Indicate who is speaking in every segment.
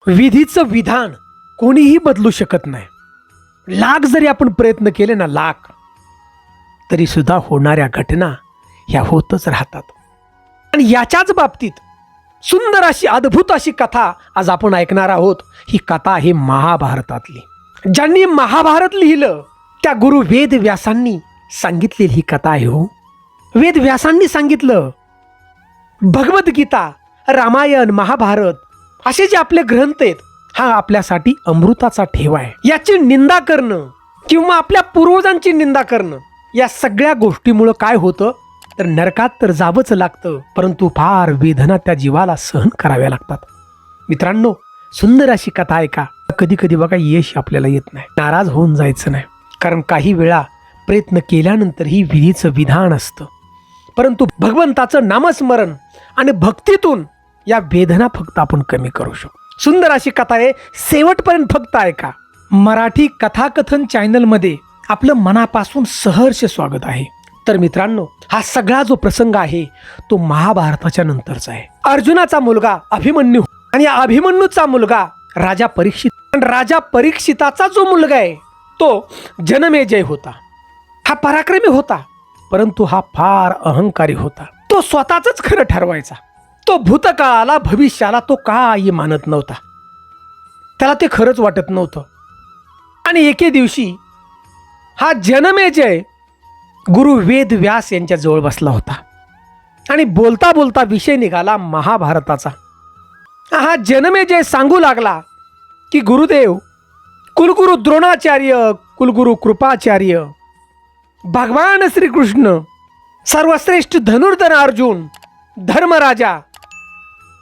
Speaker 1: विधीचं विधान कोणीही बदलू शकत नाही. लाख जरी आपण प्रयत्न केले ना, लाख, तरी सुद्धा होणाऱ्या घटना ह्या होतच राहतात. आणि याच्याच बाबतीत सुंदर अशी अद्भुत अशी कथा आज आपण ऐकणार आहोत. ही कथा आहे महाभारतातली. ज्यांनी महाभारत लिहिलं त्या गुरु वेद व्यासांनी सांगितलेली ही कथा आहे. हो, वेद व्यासांनी सांगितलं. भगवद्गीता, रामायण, महाभारत असे जे आपले ग्रंथ आहेत, हा आपल्यासाठी अमृताचा ठेवा आहे. याची निंदा करणं किंवा आपल्या पूर्वजांची निंदा करणं, या सगळ्या गोष्टीमुळं काय होतं तर नरकात तर जावंच लागतं, परंतु फार वेदना त्या जीवाला सहन कराव्या लागतात. मित्रांनो, सुंदर अशी कथा आहे का. कधी कधी बघा यश आपल्याला येत नाही, नाराज होऊन जायचं नाही, कारण काही वेळा प्रयत्न केल्यानंतर ही विधीचं विधान असतं. परंतु भगवंताचं नामस्मरण आणि भक्तीतून या वेदना फक्त आपण कमी करू शकतो. सुंदर अशी कथा आहे, शेवटपर्यंत फक्त ऐका. मराठी कथाकथन चॅनलमध्ये आपलं मनापासून सहर्ष स्वागत आहे. तर मित्रांनो, हा सगळा जो प्रसंग आहे तो महाभारताच्या नंतरचा आहे. अर्जुनाचा मुलगा अभिमन्यू आणि या अभिमन्यूचा मुलगा राजा परीक्षित, आणि राजा परीक्षिताचा जो मुलगा आहे तो जनमेजय होता. हा पराक्रमी होता, परंतु हा फार अहंकारी होता. तो स्वतःच खरं ठरवायचा. तो भूतकाळाला, भविष्याला तो काही मानत नव्हता. त्याला ते खरंच वाटत नव्हतं. आणि एके दिवशी हा जनमेजय गुरु वेद व्यास यांच्या जवळ बसला होता आणि बोलता बोलता विषय निघाला महाभारताचा. हा जनमेजय सांगू लागला की गुरुदेव, कुलगुरु द्रोणाचार्य, कुलगुरु कृपाचार्य, भगवान श्रीकृष्ण, सर्वश्रेष्ठ धनुर्धर अर्जुन, धर्मराजा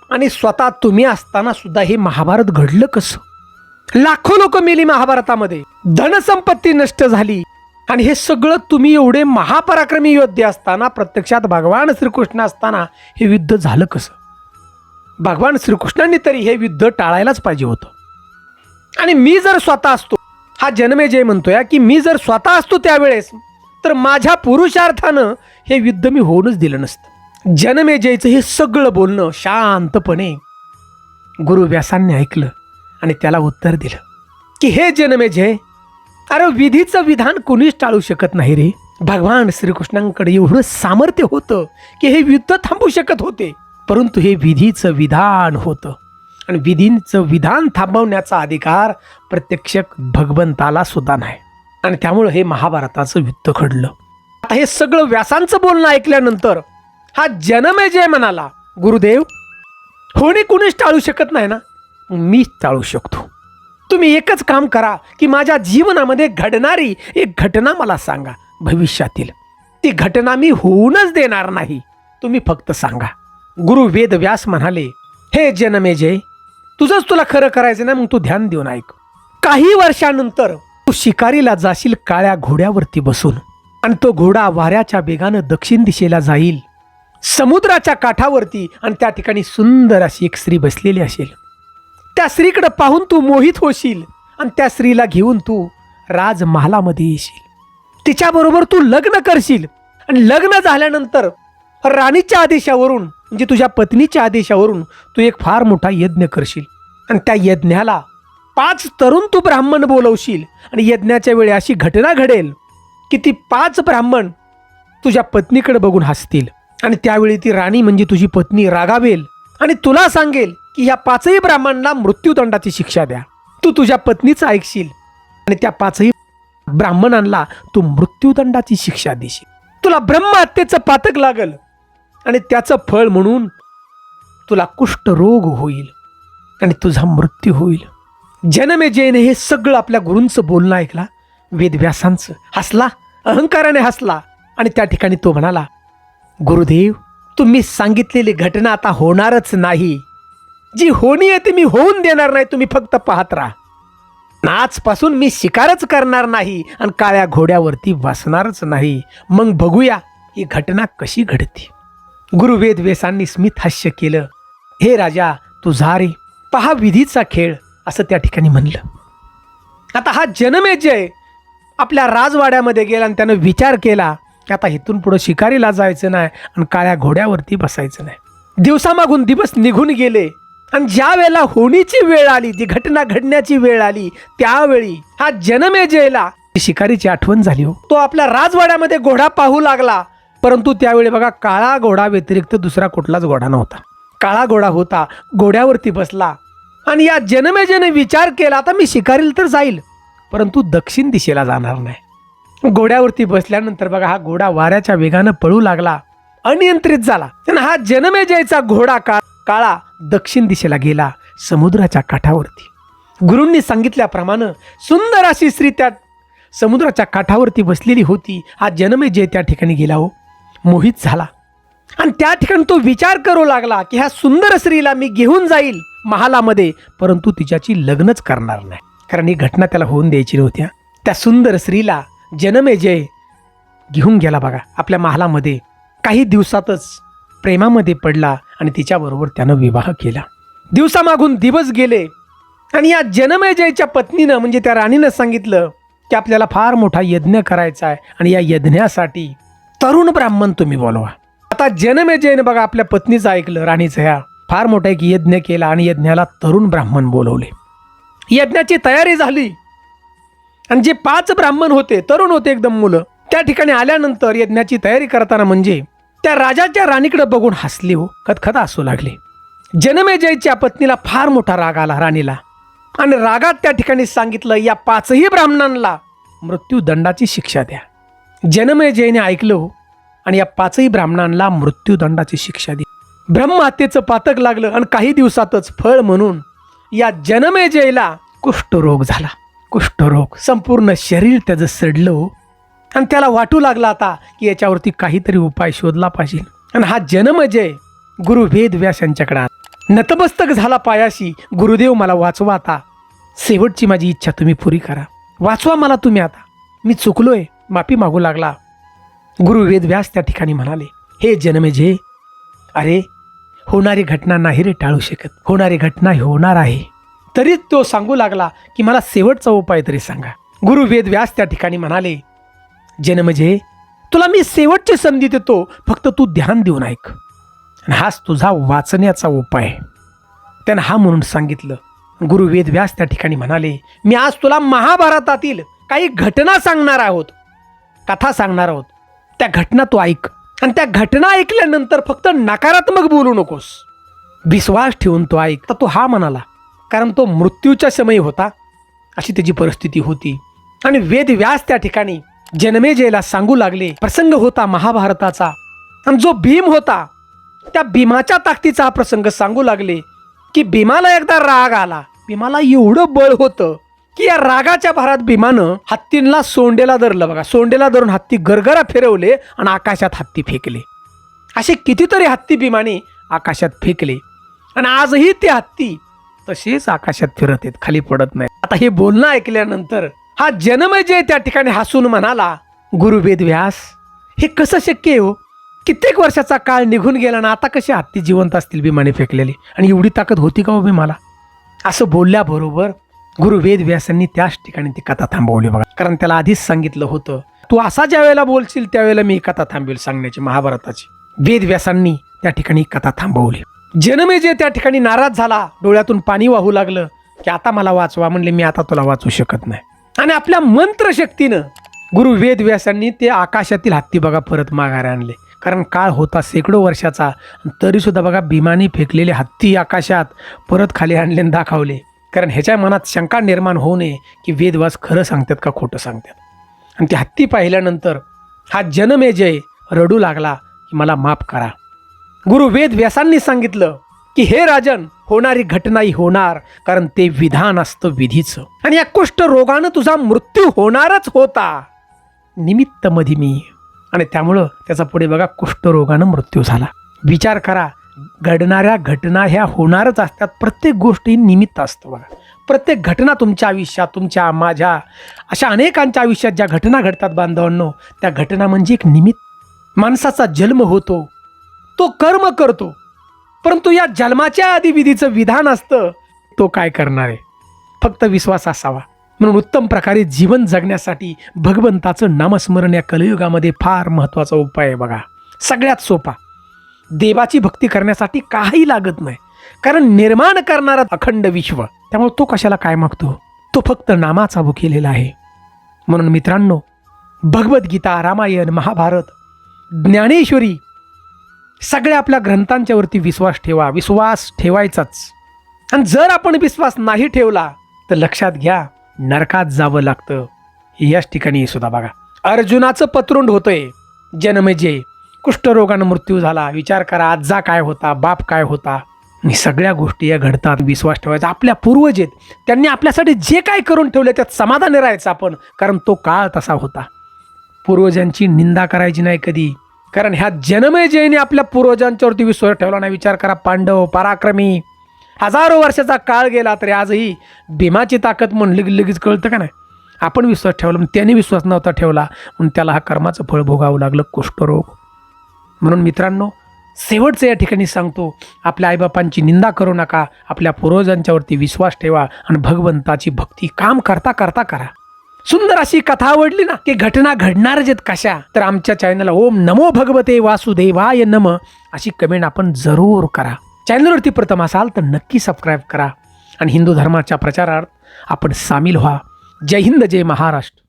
Speaker 1: आणि स्वतः तुम्ही असताना सुद्धा हे महाभारत घडलं कसं? लाखो लोक मेली महाभारतामध्ये, धनसंपत्ती नष्ट झाली, आणि हे सगळं तुम्ही एवढे महापराक्रमी योद्धे असताना, प्रत्यक्षात भगवान श्रीकृष्ण असताना हे युद्ध झालं कसं? भगवान श्रीकृष्णांनी तरी हे युद्ध टाळायलाच पाहिजे होतं. आणि मी जर स्वतः असतो, हा जनमेजय म्हणतोय की मी जर स्वतः असतो त्यावेळेस, तर माझ्या पुरुषार्थानं हे युद्ध मी होऊनच दिलं नसतं. जनमेजयचं हे सगळं बोलणं शांतपणे गुरु व्यासांनी ऐकलं आणि त्याला उत्तर दिलं की हे जनमेजय, अरे विधीचं विधान कोणीच टाळू शकत नाही रे. भगवान श्रीकृष्णांकडे एवढं सामर्थ्य होतं की हे युद्ध थांबू शकत होते, परंतु हे विधीचं विधान होतं आणि विधीचं विधान थांबवण्याचा अधिकार प्रत्यक्ष भगवंताला सुद्धा नाही. आणि त्यामुळं हे महाभारताचं युद्ध घडलं. आता हे सगळं व्यासांचं बोलणं ऐकल्यानंतर हा जनमेजय म्हणाला, गुरुदेव, होणे कोणीच टाळू शकत नाही ना, मीच टाळू शकतो. तुम्ही एकच काम करा की माझ्या जीवनामध्ये घडणारी एक घटना मला सांगा भविष्यातील. ती घटना मी होऊनच देणार नाही, तुम्ही फक्त सांगा. गुरु वेद व्यास म्हणाले, हे जनमेजय, तुझंच तुला खरं करायचं ना, मग तू ध्यान देऊन ऐक. काही वर्षानंतर तू शिकारीला जाशील काळ्या घोड्यावरती बसून, आणि तो घोडा वाऱ्याच्या वेगानं दक्षिण दिशेला जाईल समुद्राच्या काठावरती, आणि त्या ठिकाणी सुंदर अशी एक स्त्री बसलेली असेल. त्या स्त्रीकडे पाहून तू मोहित होशील आणि त्या स्त्रीला घेऊन तू राजमहालामध्ये येशील. तिच्याबरोबर तू लग्न करशील आणि लग्न झाल्यानंतर राणीच्या आदेशावरून, म्हणजे तुझ्या पत्नीच्या आदेशावरून तू एक फार मोठा यज्ञ करशील, आणि त्या यज्ञाला 5 तरुण तू ब्राह्मण बोलवशील, आणि यज्ञाच्या वेळी अशी घटना घडेल की ती 5 ब्राह्मण तुझ्या पत्नीकडे बघून हसतील, आणि त्यावेळी ती राणी म्हणजे तुझी पत्नी रागावेल आणि तुला सांगेल की ह्या 5ही ब्राह्मणांना मृत्यूदंडाची शिक्षा द्या. तू तुझ्या पत्नीचं ऐकशील आणि त्या 5ही ब्राह्मणांना तू मृत्यूदंडाची शिक्षा देशील. तुला ब्रह्महत्येचं पातक लागल आणि त्याचं फळ म्हणून तुला कुष्ठरोग होईल आणि तुझा मृत्यू होईल. जनमेजयने हे सगळं आपल्या गुरूंचं बोलणं ऐकला, वेदव्यासांचं. हसला, अहंकाराने हसला, आणि त्या ठिकाणी तो म्हणाला, गुरुदेव, तुम्ही सांगितलेली घटना आता होणारच नाही. जी होणी आहे ती मी होऊन देणार नाही, तुम्ही फक्त पाहत राहा. आजपासून मी शिकारच करणार नाही आणि काळ्या घोड्यावरती बसणारच नाही, मग बघूया ही घटना कशी घडते. गुरु वेद व्यासांनी स्मित हास्य केलं. हे राजा, तू जा रे, पहा विधीचा खेळ, असं त्या ठिकाणी म्हणलं. आता हा जनमेजय आपल्या राजवाड्यामध्ये गेला आणि त्यानं विचार केला की आता इथून पुढे शिकारीला जायचं नाही आणि काळ्या घोड्यावरती बसायचं नाही. दिवसामागून दिवस निघून गेले आणि ज्या वेळेला होणीची वेळ आली, ती घटना घडण्याची वेळ आली, त्यावेळी हा जनमेजयला शिकारीची आठवण झाली हो. तो आपल्या राजवाड्यामध्ये घोडा पाहू लागला, परंतु त्यावेळी बघा काळा घोडा व्यतिरिक्त दुसरा कुठलाच घोडा नव्हता. काळा घोडा होता. घोड्यावरती बसला आणि या जनमेजयने विचार केला, आता मी शिकारीला तर जाईल, परंतु दक्षिण दिशेला जाणार नाही. घोड्यावरती बसल्यानंतर बघा हा घोडा वाऱ्याच्या वेगानं पळू लागला, अनियंत्रित झाला. त्यानं हा जनमेजयचा घोडा काळा दक्षिण दिशेला गेला, समुद्राच्या काठावरती. गुरूंनी सांगितल्याप्रमाणे सुंदर अशी स्त्री त्या समुद्राच्या काठावरती बसलेली होती. हा जनमेजय त्या ठिकाणी गेला हो, मोहित झाला आणि त्या ठिकाणी तो विचार करू लागला की ह्या सुंदर स्त्रीला मी घेऊन जाईल महालामध्ये, परंतु तिच्याची लग्नच करणार नाही, कारण ही घटना त्याला होऊन द्यायची नव्हती. त्या सुंदर स्त्रीला जनमेजय घेऊन गेला बघा आपल्या महालामध्ये. काही दिवसातच प्रेमामध्ये पडला आणि तिच्याबरोबर त्यानं विवाह केला. दिवसामागून दिवस गेले आणि या जनमेजयच्या पत्नीनं म्हणजे त्या राणीनं सांगितलं की आपल्याला फार मोठा यज्ञ करायचा आहे आणि या यज्ञासाठी तरुण ब्राह्मण तुम्ही बोलवा. आता जनमेजयने बघा आपल्या पत्नीचं ऐकलं, राणीचं, ह्या फार मोठा एक यज्ञ केला आणि यज्ञाला तरुण ब्राह्मण बोलवले. यज्ञाची तयारी झाली आणि जे 5 ब्राह्मण होते, तरुण होते एकदम मुलं, त्या ठिकाणी आल्यानंतर यज्ञाची तयारी करताना म्हणजे त्या राजाच्या राणीकडे बघून हसले हो, खतखत हसू लागले. जनमेजयच्या पत्नीला फार मोठा राग आला राणीला आणि रागात त्या ठिकाणी सांगितलं, या 5ही ब्राह्मणांना मृत्यूदंडाची शिक्षा द्या. जनमेजयने ऐकलं आणि या 5ही ब्राह्मणांना मृत्यूदंडाची शिक्षा दिली. ब्रह्महत्येचं पातक लागलं आणि काही दिवसातच फळ म्हणून या जनमेजयला कुष्ठरोग झाला. कुष्ठरोग, संपूर्ण शरीर त्याचं सडलं आणि त्याला वाटू लागला आता की याच्यावरती काहीतरी उपाय शोधला पाहिजे. आणि हा जनमेजय गुरु वेदव्यास यांच्याकडे नतमस्तक झाला पायाशी, गुरुदेव मला वाचवा, आता शेवटची माझी इच्छा तुम्ही पुरी करा, वाचवा मला तुम्ही, आता मी चुकलोय, माफी मागू लागला. गुरु वेदव्यास त्या ठिकाणी म्हणाले, हे जनमेजय, अरे होणारी घटना नाही रे टाळू शकत, होणारी घटना होणार आहे. तरी तो सांगू लागला की मला शेवटचा उपाय तरी सांगा. गुरु वेदव्यास त्या ठिकाणी म्हणाले, जनमेजय, तुला मी शेवटची संधी देतो, फक्त तू ध्यान देऊन ऐक, हाच तुझा वाचण्याचा उपाय. त्यानं हा म्हणून सांगितलं. गुरु वेदव्यास त्या ठिकाणी म्हणाले, मी आज तुला महाभारतातील काही घटना सांगणार आहोत, कथा सांगणार आहोत. त्या घटना तू ऐक आणि त्या घटना ऐकल्यानंतर फक्त नकारात्मक बोलू नकोस, विश्वास ठेवून तो ऐक. तर तो हा म्हणाला, कारण तो मृत्यूच्या समयी होता, अशी त्याची परिस्थिती होती. आणि वेदव्यास त्या ठिकाणी जनमेजयला सांगू लागले, प्रसंग होता महाभारताचा आणि जो भीम होता त्या भीमाच्या ताकदीचा हा प्रसंग सांगू लागले की भीमाला एकदा राग आला. भीमाला एवढं बळ होतं की या रागाच्या भारात भीमानं हत्तींना सोंडेला धरलं बघा. सोंडेला धरून हत्ती गरगरा फिरवले आणि आकाशात हत्ती फेकले. असे कितीतरी हत्ती भीमाने आकाशात फेकले आणि आजही ते हत्ती तसेच आकाशात फिरत आहेत, खाली पडत नाही. आता हे बोलणं ऐकल्यानंतर हा जनमेजय त्या ठिकाणी हसून म्हणाला, गुरु वेदव्यास, हे कसं शक्य आहे हो? कित्येक वर्षाचा काळ निघून गेला ना, आता कसे हत्ती जिवंत असतील भीमाने फेकलेले, आणि एवढी ताकद होती का हो भीमाला? असं बोलल्याबरोबर गुरु वेदव्यासांनी त्याच ठिकाणी ती कथा थांबवली बघा. कारण त्याला आधीच सांगितलं होतं, तू असा ज्या वेळेला बोलशील त्यावेळेला मी कथा थांबवेल सांगण्याची महाभारताची. वेदव्यासांनी त्या ठिकाणी कथा थांबवली. जनमेजय त्या ठिकाणी नाराज झाला, डोळ्यातून पाणी वाहू लागलं की आता मला वाचवा. म्हणले, मी आता तुला वाचू शकत नाही. आणि आपल्या मंत्रशक्तीनं गुरु वेदव्यासांनी ते आकाशातील हत्ती बघा परत माघारी आणले. कारण काळ होता शेकडो वर्षाचा, तरी सुद्धा बघा भीमाने फेकलेले हत्ती आकाशात परत खाली आणले आणि दाखवले. कारण ह्याच्या मनात शंका निर्माण होऊ नये की वेदव्यास खरं सांगतात का खोटं सांगतात. आणि ते हत्ती पाहिल्यानंतर हा जनमेजय रडू लागला की मला माफ करा. गुरु वेदव्यासांनी सांगितलं की हे राजन, होणारी घटनाही होणार, कारण ते विधान असतं विधीचं. आणि या कुष्ठ रोगानं तुझा मृत्यू होणारच होता, निमित्त मध्ये मी. आणि त्यामुळं त्याचा पुढे बघा कुष्ठरोगानं मृत्यू झाला. विचार करा, घडणाऱ्या घटना ह्या होणारच असतात. प्रत्येक गोष्टी निमित्त असतं बघा. प्रत्येक घटना तुमच्या आयुष्यात, तुमच्या, माझ्या, अशा अनेकांच्या आयुष्यात ज्या घटना घडतात बांधवांनो, त्या घटना म्हणजे एक निमित्त. माणसाचा जन्म होतो, तो कर्म करतो, परंतु या जन्माच्या आधी विधीचं विधान असतं. तो काय करणार आहे? फक्त विश्वास असावा. म्हणून उत्तम प्रकारे जीवन जगण्यासाठी भगवंताचं नामस्मरण या कलियुगामध्ये फार महत्त्वाचा उपाय आहे बघा. सगळ्यात सोपा. देवाची भक्ती करण्यासाठी काही लागत नाही. कारण निर्माण करणारा अखंड विश्व, त्यामुळे तो कशाला काय मागतो? तो फक्त नामाचा भुकेलेला आहे. म्हणून मित्रांनो, भगवद्गीता, रामायण, महाभारत, ज्ञानेश्वरी सगळ्या आपल्या ग्रंथांच्या वरती विश्वास ठेवा. विश्वास ठेवायचाच. आणि जर आपण विश्वास नाही ठेवला तर लक्षात घ्या, नरकात जावं लागतं. याच ठिकाणी सुद्धा बघा, अर्जुनाचं पत्रुंड होतंय. जन्मेजय कुष्ठरोगानं मृत्यू झाला. विचार करा, आजा काय होता, बाप काय होता. आणि सगळ्या गोष्टी या घडतात. विश्वास ठेवायचा. आपल्या पूर्वज आहेत, त्यांनी आपल्यासाठी जे काय करून ठेवले त्यात समाधानी राहायचं आपण, कारण तो काळ तसा होता. पूर्वजांची निंदा करायची नाही कधी, कारण ह्या जन्मेजयने आपल्या पूर्वजांच्यावरती विश्वास ठेवला नाही. विचार करा, पांडव पराक्रमी, हजारो वर्षाचा काळ गेला तरी आजही भीमाची ताकद म्हणली लगेच कळतं का नाही. आपण विश्वास ठेवला, त्याने विश्वास नव्हता ठेवला, म्हणून त्याला हा कर्माचं फळ भोगावं लागलं, कुष्ठरोग. म्हणून मित्रांनो, शेवटचं या ठिकाणी सांगतो, आपल्या आईबापांची निंदा करू नका. आपल्या पूर्वजांच्यावरती विश्वास ठेवा आणि भगवंताची भक्ती काम करता करता करा. सुंदर अशी कथा आवडली ना, की घटना घडणारच आहेत कशा, तर आमच्या चॅनलला ओम नमो भगवते वासुदेवाय नम अशी कमेंट आपण जरूर करा. चॅनलवरती प्रथम असाल तर नक्की सबस्क्राईब करा आणि हिंदू धर्माच्या प्रचारार्थ आपण सामील व्हा. जय हिंद, जय महाराष्ट्र.